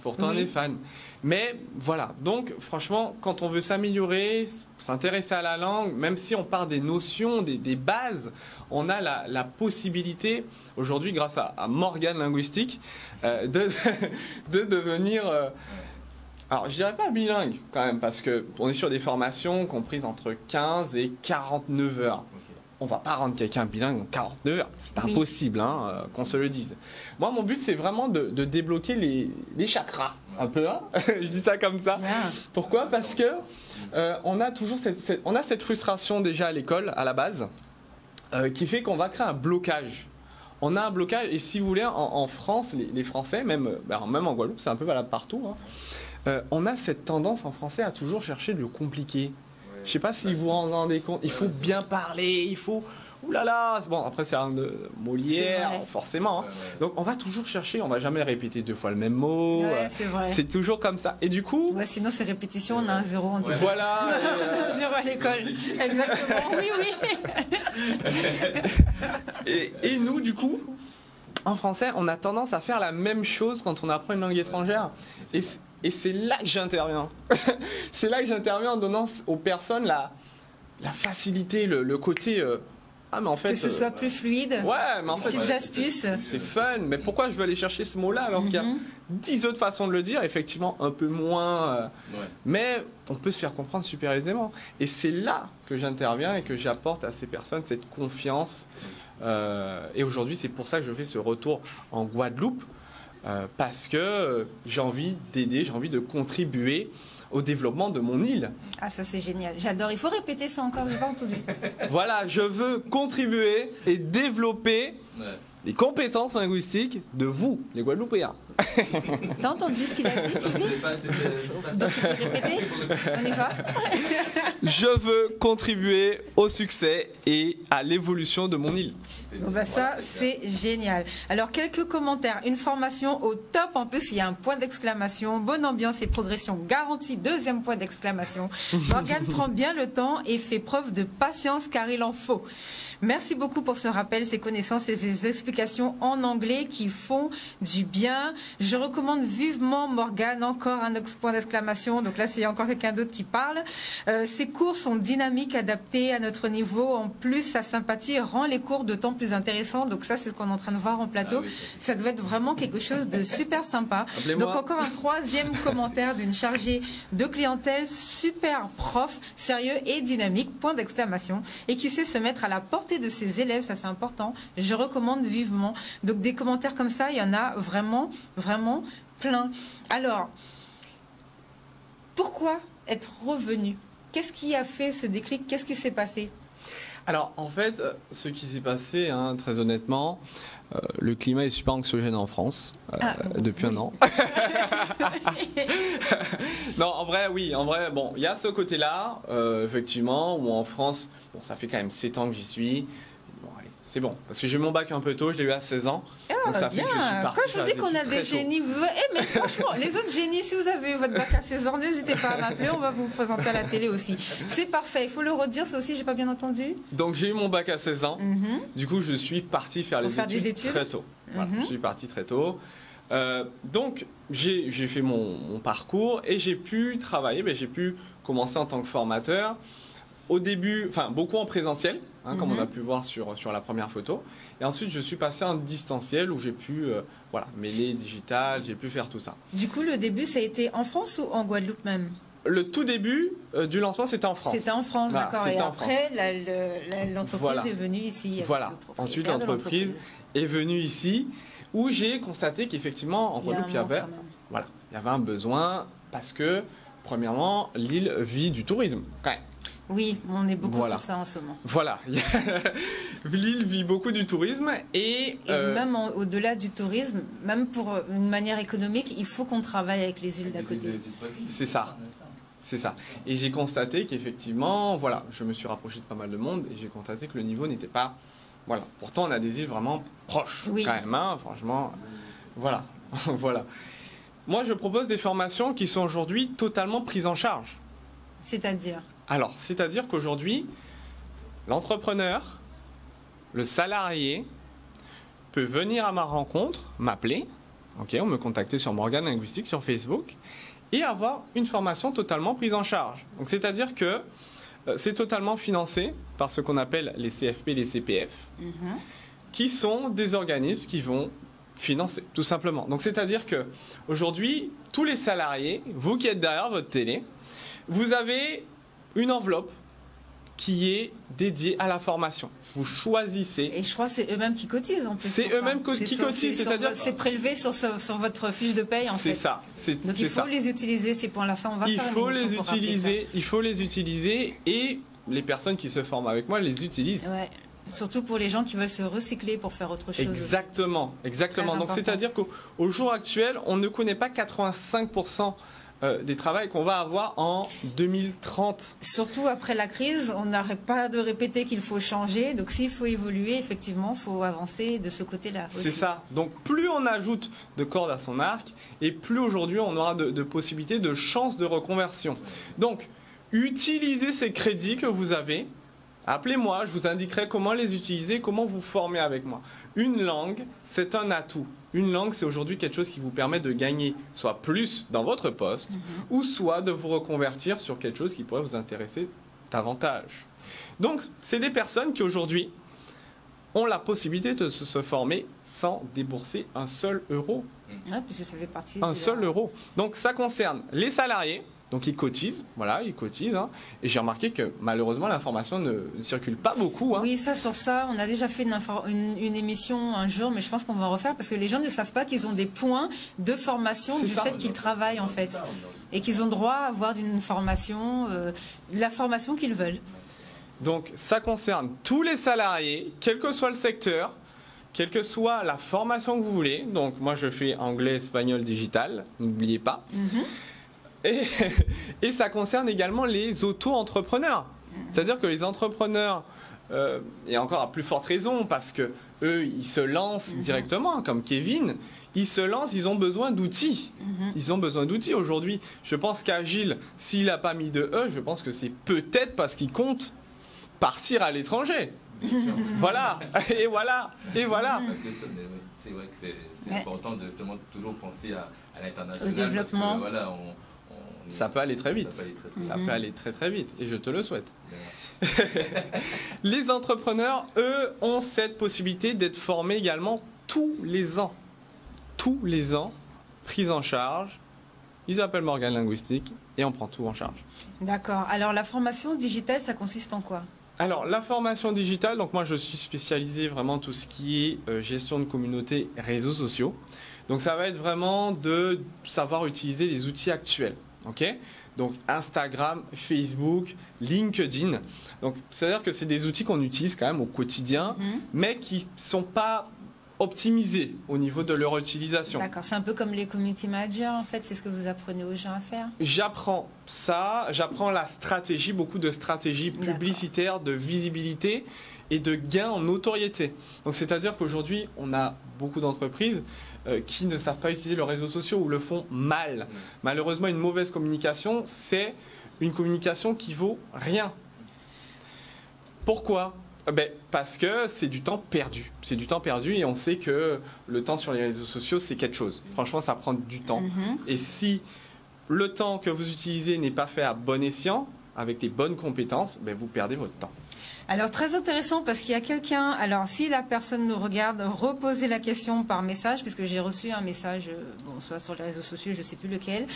Pourtant on est fan. Mais voilà, donc franchement, quand on veut s'améliorer, s'intéresser à la langue, même si on part des notions, des bases, on a la possibilité, aujourd'hui, grâce à Morgane Linguistique, de devenir Alors, je dirais pas bilingue quand même, parce qu'on est sur des formations comprises entre 15 et 49 heures. On va pas rendre quelqu'un bilingue en 49 heures. C'est impossible, hein, qu'on se le dise. Moi, mon but, c'est vraiment de débloquer les chakras, un peu. Hein. Je dis ça comme ça. Yeah. Pourquoi? Parce que on a toujours cette frustration déjà à l'école, à la base, qui fait qu'on va créer un blocage. On a un blocage, et si vous voulez, en France, les Français, même en Guadeloupe, c'est un peu valable partout, hein, on a cette tendance en français à toujours chercher le compliqué. Je ne sais pas si vous vous rendez compte, il faut bien parler, il faut... Ouh là là. Bon, après, c'est un de Molière, forcément. Hein. Donc, on va toujours chercher, on ne va jamais répéter 2 fois le même mot. Ouais, c'est vrai. C'est toujours comme ça. Et du coup... Ouais, sinon, c'est répétition, on a un 0 en disant. Voilà. 0 à l'école. Exactement, oui. Et nous, du coup, en français, on a tendance à faire la même chose quand on apprend une langue étrangère. Et c'est là que j'interviens. C'est là que j'interviens en donnant aux personnes la facilité, le côté... mais en fait, que ce soit plus fluide. Ouais, mais en fait... Petites astuces. C'est fun. Mais pourquoi je veux aller chercher ce mot-là alors qu'il y a 10 autres façons de le dire, effectivement, un peu moins... Mais on peut se faire comprendre super aisément. Et c'est là que j'interviens et que j'apporte à ces personnes cette confiance. Et aujourd'hui, c'est pour ça que je fais ce retour en Guadeloupe. Parce que j'ai envie d'aider, j'ai envie de contribuer au développement de mon île. Ah, ça c'est génial. J'adore. Il faut répéter ça encore, je n'ai pas entendu. Voilà, je veux contribuer et développer les compétences linguistiques de vous, les Guadeloupéens. T'as entendu ce qu'il a dit, Kevin? Donc, il faut répéter. On y va. Je veux contribuer au succès et à l'évolution de mon île. Bon bah ça, c'est génial. Alors, quelques commentaires. Une formation au top. En plus, il y a un point d'exclamation. Bonne ambiance et progression garantie. 2e point d'exclamation. Morgane prend bien le temps et fait preuve de patience car il en faut. Merci beaucoup pour ce rappel, ces connaissances et ces explications en anglais qui font du bien. Je recommande vivement Morgane, encore un point d'exclamation. Donc là, c'est encore quelqu'un d'autre qui parle. Ces cours sont dynamiques, adaptés à notre niveau. En plus, sa sympathie rend les cours d'autant plus intéressants. Donc ça, c'est ce qu'on est en train de voir en plateau. Ça doit être vraiment quelque chose de super sympa. Donc encore un 3e commentaire d'une chargée de clientèle, super prof, sérieux et dynamique, point d'exclamation, et qui sait se mettre à la portée de ses élèves, ça c'est important, je recommande vivement. Donc des commentaires comme ça, il y en a vraiment, vraiment plein. Alors, pourquoi être revenu? Qu'est-ce qui a fait ce déclic? Qu'est-ce qui s'est passé? Alors, en fait, ce qui s'est passé, hein, très honnêtement, le climat est super anxiogène en France depuis un an. Non, en vrai, oui. En vrai, bon, il y a ce côté-là, effectivement, où en France, bon, ça fait quand même 7 ans que j'y suis. Bon, allez, c'est bon. Parce que j'ai eu mon bac un peu tôt, je l'ai eu à 16 ans. Donc ça fait que je suis parti. Quand je vous dis qu'on a des génies, mais franchement, les autres génies, si vous avez eu votre bac à 16 ans, n'hésitez pas à m'appeler, on va vous présenter à la télé aussi. C'est parfait, il faut le redire, ça aussi, j'ai pas bien entendu. Donc j'ai eu mon bac à 16 ans, du coup je suis parti faire les études très tôt. Voilà, je suis parti très tôt. Donc j'ai fait mon parcours et j'ai pu travailler, j'ai pu commencer en tant que formateur. Au début, enfin beaucoup en présentiel, hein, comme on a pu voir sur la première photo. Et ensuite, je suis passé en distanciel où j'ai pu mêler digital, j'ai pu faire tout ça. Du coup, le début, ça a été en France ou en Guadeloupe même? Le tout début du lancement, c'était en France. C'était en France, voilà, d'accord. Et après, l'entreprise est venue ici. Voilà. Ensuite, l'entreprise est venue ici où j'ai constaté qu'effectivement, en Guadeloupe, il y avait un besoin parce que, premièrement, l'île vit du tourisme, quand même. Oui, on est beaucoup sur ça en ce moment. Voilà. L'île vit beaucoup du tourisme et même au-delà du tourisme, même pour une manière économique, il faut qu'on travaille avec les îles d'à côté. C'est ça. C'est ça. Et j'ai constaté qu'effectivement, voilà, je me suis rapproché de pas mal de monde et j'ai constaté que le niveau n'était pas... Voilà. Pourtant, on a des îles vraiment proches, quand même, hein, franchement. Voilà. Voilà. Moi, je propose des formations qui sont aujourd'hui totalement prises en charge. C'est-à-dire ? Alors, c'est-à-dire qu'aujourd'hui, l'entrepreneur, le salarié, peut venir à ma rencontre, m'appeler, on me contacter sur Morgane Linguistique sur Facebook, et avoir une formation totalement prise en charge. Donc, c'est-à-dire que c'est totalement financé par ce qu'on appelle les CFP, les CPF, qui sont des organismes qui vont financer, tout simplement. Donc, c'est-à-dire qu'aujourd'hui, tous les salariés, vous qui êtes derrière votre télé, vous avez une enveloppe qui est dédiée à la formation. Vous choisissez. Et je crois que c'est eux-mêmes qui cotisent en plus. C'est eux-mêmes qui cotisent, c'est-à-dire c'est prélevé sur votre fiche de paye en fait. C'est ça. Donc il faut les utiliser ces points-là. Ça, on va il faut les utiliser et les personnes qui se forment avec moi les utilisent. Ouais. Surtout pour les gens qui veulent se recycler pour faire autre chose. Exactement. Donc c'est-à-dire qu'au jour actuel, on ne connaît pas 85% des travails qu'on va avoir en 2030. Surtout après la crise, on n'arrête pas de répéter qu'il faut changer. Donc s'il faut évoluer, effectivement, il faut avancer de ce côté-là. C'est ça. Donc plus on ajoute de cordes à son arc, et plus aujourd'hui on aura de possibilités, de chances de reconversion. Donc utilisez ces crédits que vous avez. Appelez-moi, je vous indiquerai comment les utiliser, comment vous former avec moi. Une langue, c'est un atout. Une langue, c'est aujourd'hui quelque chose qui vous permet de gagner soit plus dans votre poste, ou soit de vous reconvertir sur quelque chose qui pourrait vous intéresser davantage. Donc, c'est des personnes qui aujourd'hui ont la possibilité de se former sans débourser un seul euro. Ouais, parce que ça fait partie un seul euro. Donc, ça concerne les salariés. Donc ils cotisent, hein. Et j'ai remarqué que malheureusement l'information ne circule pas beaucoup. Hein. Oui, sur ça, on a déjà fait une émission un jour, mais je pense qu'on va en refaire parce que les gens ne savent pas qu'ils ont des points de formation du fait qu'ils travaillent en fait. Et qu'ils ont droit à avoir d'une formation, la formation qu'ils veulent. Donc ça concerne tous les salariés, quel que soit le secteur, quelle que soit la formation que vous voulez. Donc moi je fais anglais, espagnol, digital, n'oubliez pas. Et ça concerne également les auto-entrepreneurs. C'est-à-dire que les entrepreneurs, et encore à plus forte raison, parce que eux, ils se lancent directement, comme Kevin, ils se lancent, ils ont besoin d'outils. Ils ont besoin d'outils. Aujourd'hui, je pense qu'Agile, s'il n'a pas mis de E, je pense que c'est peut-être parce qu'il compte partir à l'étranger. Voilà. C'est vrai que c'est important de justement toujours penser à l'international. Au développement. Parce que, ça peut aller très vite. Ça peut aller très très vite. Et je te le souhaite. Les entrepreneurs, eux, ont cette possibilité d'être formés également tous les ans. Tous les ans, prise en charge. Ils appellent Morgane Linguistique et on prend tout en charge. D'accord. Alors la formation digitale, ça consiste en quoi ? Alors la formation digitale, donc moi je suis spécialisé vraiment tout ce qui est gestion de communauté, réseaux sociaux. Donc ça va être vraiment de savoir utiliser les outils actuels. Okay, donc Instagram, Facebook, LinkedIn. Donc c'est-à-dire que c'est des outils qu'on utilise quand même au quotidien, mais qui ne sont pas optimisés au niveau de leur utilisation. D'accord, c'est un peu comme les community managers en fait, c'est ce que vous apprenez aux gens à faire? J'apprends ça, j'apprends la stratégie, beaucoup de stratégies publicitaires, de visibilité et de gains en notoriété. Donc c'est-à-dire qu'aujourd'hui, on a beaucoup d'entreprises qui ne savent pas utiliser leurs réseaux sociaux ou le font mal. Malheureusement, une mauvaise communication, c'est une communication qui vaut rien. Pourquoi ? Parce que c'est du temps perdu. C'est du temps perdu et on sait que le temps sur les réseaux sociaux, c'est quelque chose. Franchement, ça prend du temps. Et si le temps que vous utilisez n'est pas fait à bon escient, avec les bonnes compétences, vous perdez votre temps. Alors, très intéressant parce qu'il y a quelqu'un, alors si la personne nous regarde, reposez la question par message, puisque j'ai reçu un message, soit sur les réseaux sociaux, je ne sais plus lequel,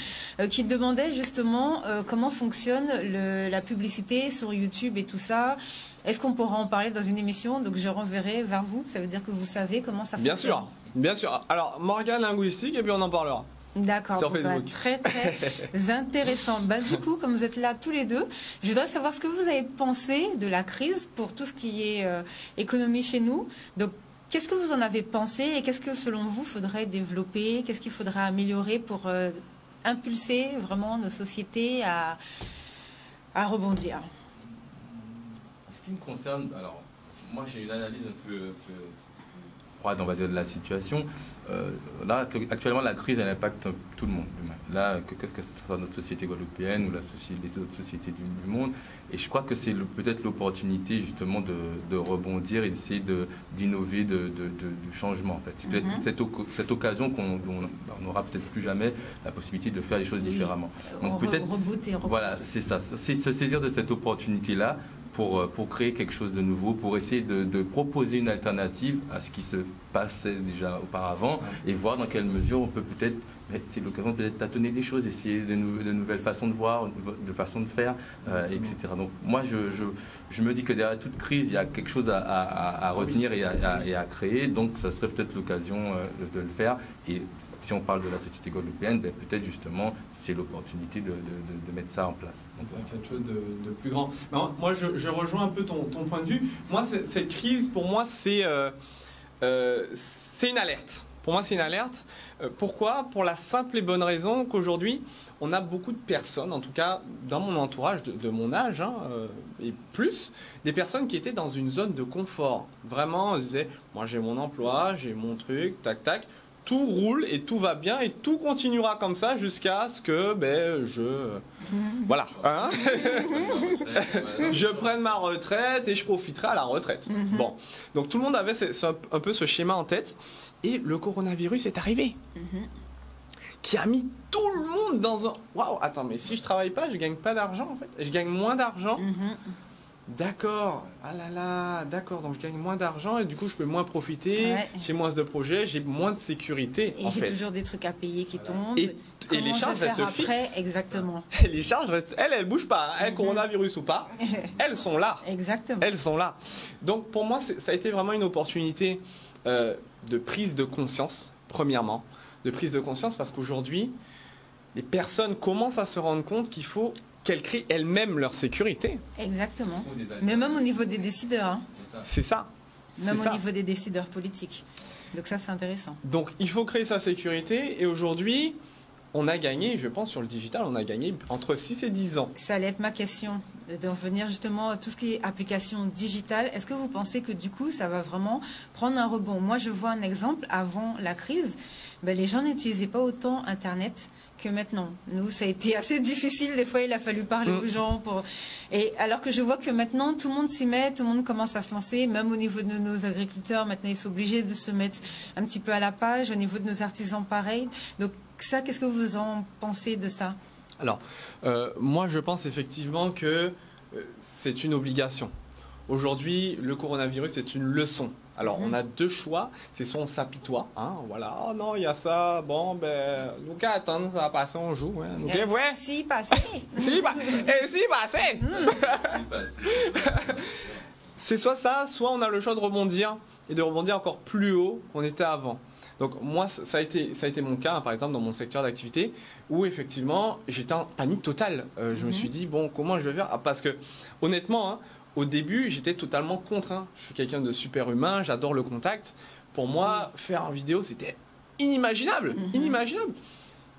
qui demandait justement comment fonctionne la publicité sur YouTube et tout ça. Est-ce qu'on pourra en parler dans une émission? Donc je renverrai vers vous, ça veut dire que vous savez comment ça fonctionne. Bien sûr. Alors, Morgane Linguistique, et puis on en parlera. D'accord, très très intéressant. Du coup, comme vous êtes là tous les deux, je voudrais savoir ce que vous avez pensé de la crise pour tout ce qui est économie chez nous. Donc, qu'est-ce que vous en avez pensé et qu'est-ce que selon vous faudrait développer? Qu'est-ce qu'il faudrait améliorer pour impulser vraiment nos sociétés à rebondir? En ce qui me concerne, alors moi j'ai une analyse un peu froide, on va dire, de la situation. Là, actuellement, la crise, elle impacte tout le monde. Là, que ce soit notre société guadeloupéenne ou les autres sociétés du monde. Et je crois que c'est peut-être l'opportunité, justement, de rebondir et d'essayer d'innover, de changement, en fait. C'est peut-être cette occasion qu'on n'aura peut-être plus jamais la possibilité de faire les choses différemment. Donc, peut-être, voilà, c'est ça. C'est se saisir de cette opportunité-là pour créer quelque chose de nouveau, pour essayer de proposer une alternative à ce qui se passait déjà auparavant et voir dans quelle mesure on peut peut-être, c'est l'occasion peut-être tâtonner des choses, essayer de nouvelles façons de voir, de façons de faire, etc. Donc moi, je me dis que derrière toute crise, il y a quelque chose à retenir et à créer, donc ça serait peut-être l'occasion de le faire. Et si on parle de la société guadeloupéenne, peut-être justement, c'est l'opportunité de mettre ça en place. Donc, quelque chose de plus grand. Non, moi, je rejoins un peu ton point de vue. Moi, cette crise, pour moi, c'est une alerte. Pour moi, c'est une alerte. Pourquoi? Pour la simple et bonne raison qu'aujourd'hui, on a beaucoup de personnes, en tout cas dans mon entourage de mon âge, et plus, des personnes qui étaient dans une zone de confort. Vraiment, ils disaient, moi j'ai mon emploi, j'ai mon truc, tac, tac, tout roule et tout va bien et tout continuera comme ça jusqu'à ce que voilà, hein je prenne ma retraite et je profiterai à la retraite. Bon, donc tout le monde avait un peu ce schéma en tête et le coronavirus est arrivé, qui a mis tout le monde dans un waouh, attends, mais si je travaille pas, je gagne pas d'argent en fait, je gagne moins d'argent. D'accord, ah là là, d'accord, donc je gagne moins d'argent et du coup je peux moins profiter, j'ai moins de projets, j'ai moins de sécurité. Et j'ai toujours des trucs à payer qui tombent. Et les charges restent fixes. Exactement. Et les charges restent, elles bougent pas, coronavirus ou pas, elles sont là. Exactement. Elles sont là. Donc pour moi, ça a été vraiment une opportunité de prise de conscience, premièrement, de prise de conscience parce qu'aujourd'hui, les personnes commencent à se rendre compte qu'il faut qu'elles créent elles-mêmes leur sécurité. Exactement. Mais même au niveau des décideurs. Hein. C'est ça. Même au niveau des décideurs politiques. Donc ça, c'est intéressant. Donc il faut créer sa sécurité et aujourd'hui, on a gagné, je pense, sur le digital, on a gagné entre 6 et 10 ans. Ça allait être ma question, de revenir justement à tout ce qui est application digitale. Est-ce que vous pensez que du coup, ça va vraiment prendre un rebond? Moi, je vois un exemple, avant la crise, les gens n'utilisaient pas autant Internet que maintenant. Nous, ça a été assez difficile. Des fois, il a fallu parler aux gens. Et alors que je vois que maintenant, tout le monde s'y met, tout le monde commence à se lancer. Même au niveau de nos agriculteurs, maintenant, ils sont obligés de se mettre un petit peu à la page. Au niveau de nos artisans, pareil. Donc ça, qu'est-ce que vous en pensez de ça? Alors, moi, je pense effectivement que c'est une obligation. Aujourd'hui, le coronavirus, c'est une leçon. Alors, on a deux choix. C'est soit on s'apitoie, voilà, oh non, il y a ça, bon, nous qu'à attendre, ça va passer, on joue. Hein. Okay, ouais. Si, passé. Si, passé. C'est soit ça, soit on a le choix de rebondir et de rebondir encore plus haut qu'on était avant. Donc, moi, ça a été mon cas, par exemple, dans mon secteur d'activité, où effectivement, j'étais en panique totale. Je me suis dit, bon, comment je vais faire? Parce que, honnêtement, au début, j'étais totalement contre. Je suis quelqu'un de super humain, j'adore le contact. Pour moi, faire une vidéo, c'était inimaginable, inimaginable.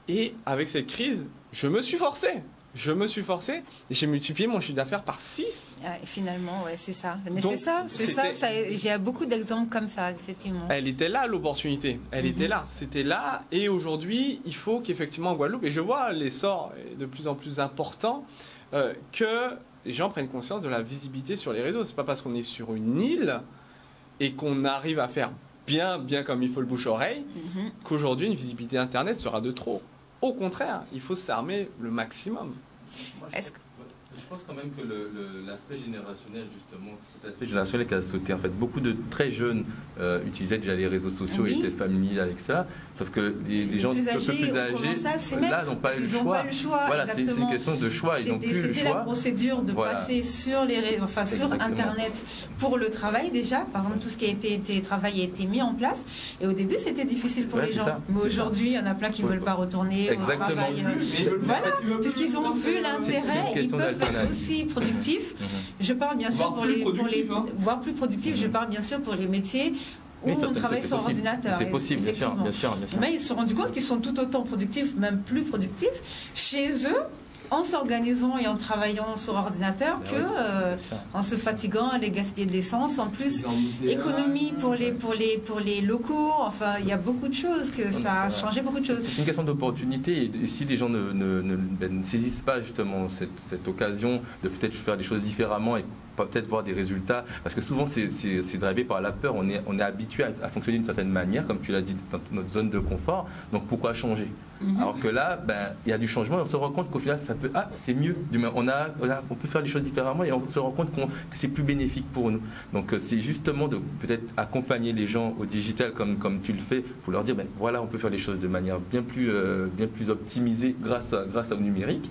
Et avec cette crise, je me suis forcé et j'ai multiplié mon chiffre d'affaires par 6. Et finalement, ouais, c'est ça. Mais c'est ça. J'ai beaucoup d'exemples comme ça, effectivement. Elle était là, l'opportunité. Elle était là. C'était là. Et aujourd'hui, il faut qu'effectivement, en Guadeloupe, et je vois l'essor de plus en plus important, que les gens prennent conscience de la visibilité sur les réseaux. C'est pas parce qu'on est sur une île et qu'on arrive à faire bien comme il faut le bouche-oreille qu'aujourd'hui une visibilité Internet sera de trop. Au contraire, il faut s'armer le maximum. Je pense quand même que l'aspect générationnel, justement, cet aspect générationnel qui a sauté. En fait, beaucoup de très jeunes utilisaient déjà les réseaux sociaux et étaient familiers avec ça. Sauf que les gens un peu plus âgés, là, n'ont pas eu le choix. Voilà, c'est une question de choix. Ils n'ont plus le choix. C'était la procédure de passer sur les réseaux, sur Internet pour le travail déjà. Par exemple, tout ce qui a été télétravail a été mis en place. Et au début, c'était difficile pour les gens. Mais aujourd'hui, il y en a plein qui ne veulent pas retourner au travail. Voilà, puisqu'ils ont vu l'intérêt, ils peuvent être aussi productifs. Je parle bien sûr pour les voire plus productifs. Je parle bien sûr pour les métiers où on travaille sur ordinateur. C'est possible, bien sûr. Mais ils se sont rendus compte qu'ils sont tout autant productifs, même plus productifs, chez eux, en s'organisant et en travaillant sur ordinateur en se fatiguant à les gaspiller de l'essence. En plus, économie pour les locaux. Enfin, il y a beaucoup de choses que ça a changé beaucoup de choses. C'est une question d'opportunité et si les gens ne saisissent pas justement cette occasion de peut-être faire des choses différemment et peut-être voir des résultats, parce que souvent c'est drivé par la peur, on est habitué à fonctionner d'une certaine manière, comme tu l'as dit, dans notre zone de confort, donc pourquoi changer? Alors que là, il y a du changement et on se rend compte qu'au final, ça peut, c'est mieux. On peut faire les choses différemment et on se rend compte que c'est plus bénéfique pour nous. Donc c'est justement de peut-être accompagner les gens au digital comme tu le fais pour leur dire, voilà, on peut faire les choses de manière bien plus optimisée grâce au numérique.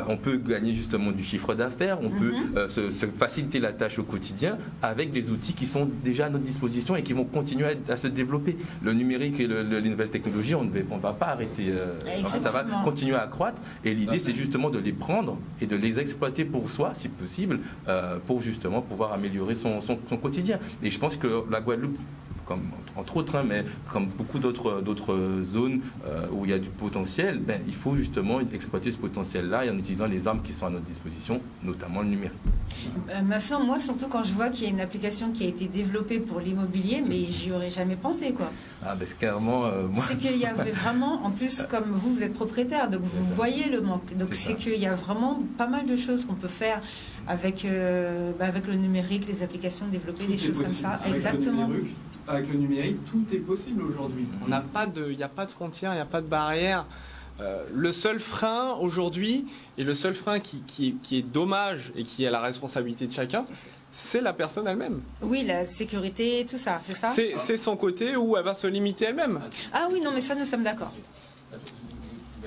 On peut gagner justement du chiffre d'affaires, on peut se faciliter la tâche au quotidien avec des outils qui sont déjà à notre disposition et qui vont continuer à se développer. Le numérique et les nouvelles technologies, on ne va pas arrêter. Ça va continuer à croître et l'idée c'est justement de les prendre et de les exploiter pour soi si possible pour justement pouvoir améliorer son quotidien. Et je pense que la Guadeloupe, entre autres, mais comme beaucoup d'autres zones où il y a du potentiel, il faut justement exploiter ce potentiel-là et en utilisant les armes qui sont à notre disposition, notamment le numérique. Ma soeur, moi surtout quand je vois qu'il y a une application qui a été développée pour l'immobilier, mais j'y aurais jamais pensé quoi. C'est clairement moi. C'est qu'il y avait vraiment, en plus comme vous êtes propriétaire, donc vous voyez le manque. Donc c'est qu'il y a vraiment pas mal de choses qu'on peut faire avec le numérique, les applications développées, des choses comme ça. Exactement. Avec le numérique, tout est possible aujourd'hui. Il n'y a pas de frontières, il n'y a pas de barrières. Le seul frein aujourd'hui, et le seul frein qui est dommage et qui est à la responsabilité de chacun, c'est la personne elle-même. Oui, la sécurité, tout ça, c'est ça? C'est son côté où elle va se limiter elle-même. Ah oui, non, mais ça, nous sommes d'accord.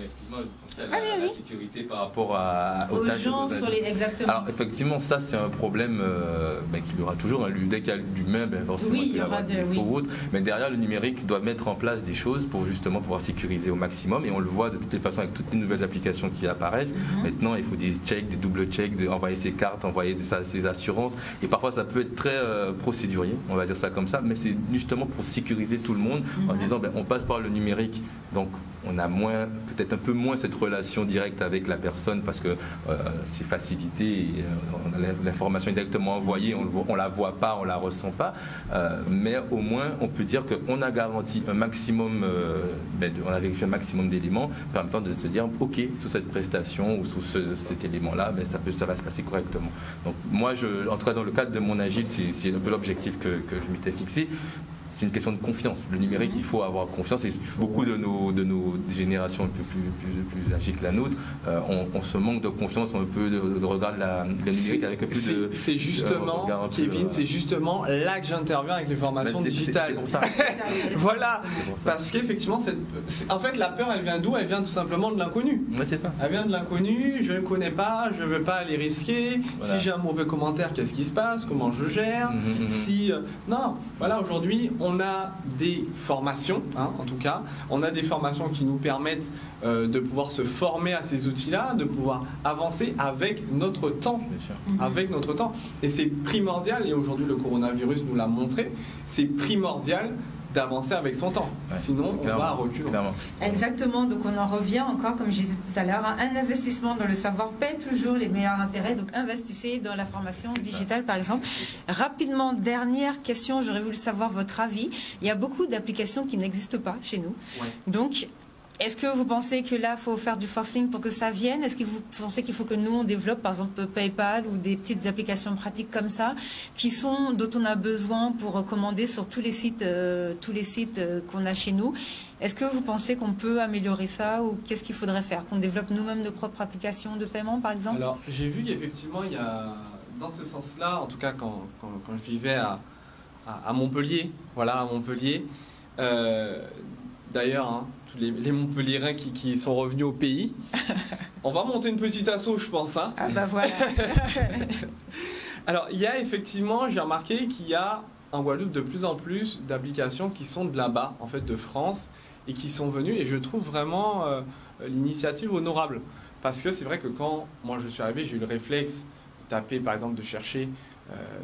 Excuse-moi, je pensais à la sécurité par rapport aux tâches gens sur les... Exactement. Alors effectivement, ça c'est un problème qu'il y aura toujours. Dès qu'il y a l'humain, forcément il y aura des défauts ou autres. Mais derrière, le numérique doit mettre en place des choses pour justement pouvoir sécuriser au maximum. Et on le voit de toutes les façons avec toutes les nouvelles applications qui apparaissent. Maintenant, il faut des checks, des double checks, envoyer ses cartes, envoyer ses assurances. Et parfois, ça peut être très procédurier, on va dire ça comme ça. Mais c'est justement pour sécuriser tout le monde en disant on passe par le numérique. Donc on a peut-être un peu moins cette relation directe avec la personne parce que c'est facilité et on a l'information est directement envoyée, on la voit pas, on la ressent pas, mais au moins on peut dire qu'on a garanti un maximum, on a vérifié un maximum d'éléments permettant de se dire ok, sous cette prestation ou sous cet élément-là, ça va se passer correctement. Donc moi, en tout cas dans le cadre de mon agile, c'est un peu l'objectif que je m'étais fixé. C'est une question de confiance. Le numérique, il faut avoir confiance. Et beaucoup de nos générations un peu plus âgées que la nôtre, on se manque de confiance, on peut de regarder le numérique avec un peu de... C'est justement, Kevin, c'est justement là que j'interviens avec les formations digitales. C'est pour ça. Voilà. Parce qu'effectivement, en fait, la peur, elle vient d'où? Elle vient tout simplement de l'inconnu. Ouais, c'est ça. Elle vient de l'inconnu, je ne connais pas, je ne veux pas aller risquer. Voilà. Si j'ai un mauvais commentaire, qu'est-ce qui se passe? Comment je gère? Non, voilà, aujourd'hui, on a des formations, en tout cas, on a des formations qui nous permettent de pouvoir se former à ces outils-là, de pouvoir avancer avec notre temps. Avec notre temps. Et c'est primordial, et aujourd'hui le coronavirus nous l'a montré, c'est primordial d'avancer avec son temps. Sinon, on va à recul. Exactement. Donc, on en revient encore, comme je disais tout à l'heure, un investissement dans le savoir paie toujours les meilleurs intérêts. Donc, investissez dans la formation digitale, par exemple. Rapidement, dernière question. J'aurais voulu savoir votre avis. Il y a beaucoup d'applications qui n'existent pas chez nous. Donc, est-ce que vous pensez que là, il faut faire du forcing pour que ça vienne? Est-ce que vous pensez qu'il faut que nous, on développe, par exemple, PayPal ou des petites applications pratiques comme ça, dont on a besoin pour commander sur tous les sites qu'on a chez nous? Est-ce que vous pensez qu'on peut améliorer ça ou qu'est-ce qu'il faudrait faire? Qu'on développe nous-mêmes nos propres applications de paiement, par exemple? Alors, j'ai vu qu'effectivement, il y a, dans ce sens-là, en tout cas quand je vivais à Montpellier, d'ailleurs, tous les Montpelliérains qui sont revenus au pays. On va monter une petite asso, je pense. Ah bah voilà. Alors, il y a effectivement, j'ai remarqué qu'il y a en Guadeloupe de plus en plus d'applications qui sont de là-bas, en fait de France, et qui sont venues. Et je trouve vraiment l'initiative honorable. Parce que c'est vrai que quand moi je suis arrivé, j'ai eu le réflexe de taper, par exemple, de chercher...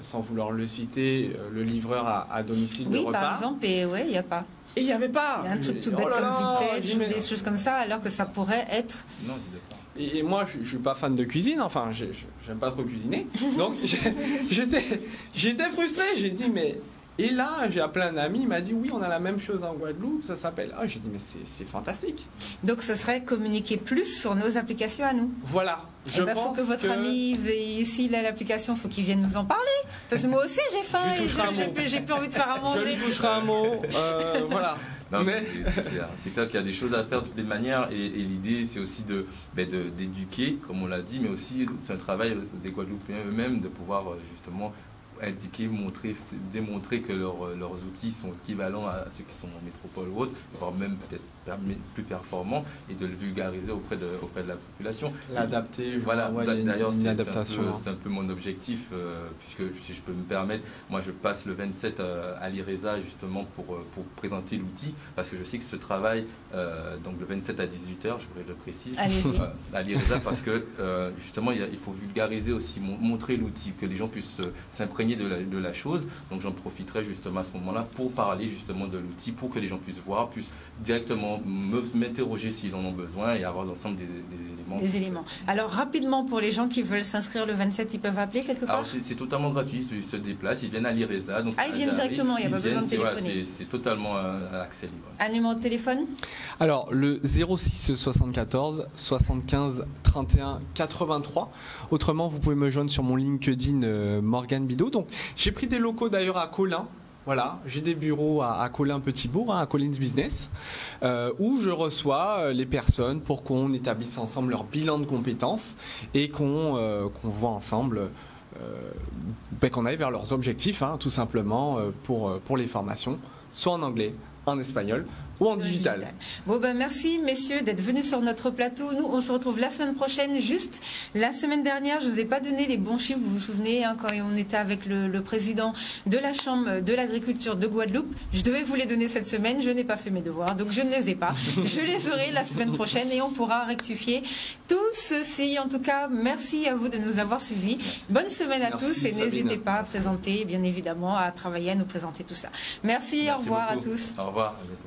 sans vouloir le citer, le livreur à domicile de repas. Oui, par exemple, et il n'y a pas. Et il n'y avait pas. Il y a un truc tout bête comme Vitel, des choses comme ça, alors que ça pourrait être... Non, je pas. Et moi, je ne suis pas fan de cuisine, enfin, j'aime pas trop cuisiner. Donc, j'étais frustré. J'ai dit, mais Et là, j'ai appelé un ami, il m'a dit oui, on a la même chose en Guadeloupe, ça s'appelle. Ah, j'ai dit mais c'est fantastique. Donc ce serait communiquer plus sur nos applications à nous. Voilà. Je pense faut que votre ami, s'il a l'application, il faut qu'il vienne nous en parler. Parce que moi aussi j'ai faim et j'ai plus envie de faire à manger. Je lui toucherai un mot. Voilà. Non, mais c'est clair qu'il y a des choses à faire de toutes les manières et l'idée c'est aussi d'éduquer, comme on l'a dit, mais aussi c'est un travail des Guadeloupéens eux-mêmes de pouvoir justement indiquer, démontrer que leurs outils sont équivalents à ceux qui sont en métropole ou autre, voire même peut-être plus performants, et de le vulgariser auprès de la population. L'adapter, voilà. D'ailleurs, c'est un peu mon objectif, puisque si je peux me permettre, moi je passe le 27 à l'IRESA justement pour présenter l'outil, parce que je sais que ce travail, donc le 27 à 18h, je voudrais le préciser, à l'IRESA, parce que justement il faut vulgariser aussi, montrer l'outil, que les gens puissent s'imprégner de la chose. Donc j'en profiterai justement à ce moment-là pour parler justement de l'outil, pour que les gens puissent voir, puissent directement m'interroger s'ils en ont besoin et avoir l'ensemble des éléments. Alors rapidement, pour les gens qui veulent s'inscrire le 27, ils peuvent appeler quelque part? C'est totalement gratuit, ils se déplacent, ils viennent à l'IRESA. Ils viennent directement, il n'y a pas besoin de téléphoner. C'est totalement un accès libre. Un numéro de téléphone? Alors le 06 74 75 31 83. Autrement, vous pouvez me joindre sur mon LinkedIn Morgane Bidot. Donc j'ai pris des locaux d'ailleurs à Colin. Voilà, j'ai des bureaux à Colin-Petit-Bourg, à Collins Business, où je reçois les personnes pour qu'on établisse ensemble leur bilan de compétences et qu'on voit ensemble, qu'on aille vers leurs objectifs, tout simplement, pour les formations, soit en anglais, en espagnol ou en digital. Bon merci messieurs d'être venus sur notre plateau. Nous on se retrouve la semaine prochaine. Juste la semaine dernière, je vous ai pas donné les bons chiffres. Vous vous souvenez quand on était avec le président de la Chambre de l'agriculture de Guadeloupe. Je devais vous les donner cette semaine. Je n'ai pas fait mes devoirs, donc je ne les ai pas. Je les aurai la semaine prochaine et on pourra rectifier tout ceci. En tout cas, merci à vous de nous avoir suivis. Merci. Bonne semaine à tous et n'hésitez pas à présenter, bien évidemment, à travailler, à nous présenter tout ça. Merci au revoir beaucoup. à tous. Au revoir. À bientôt.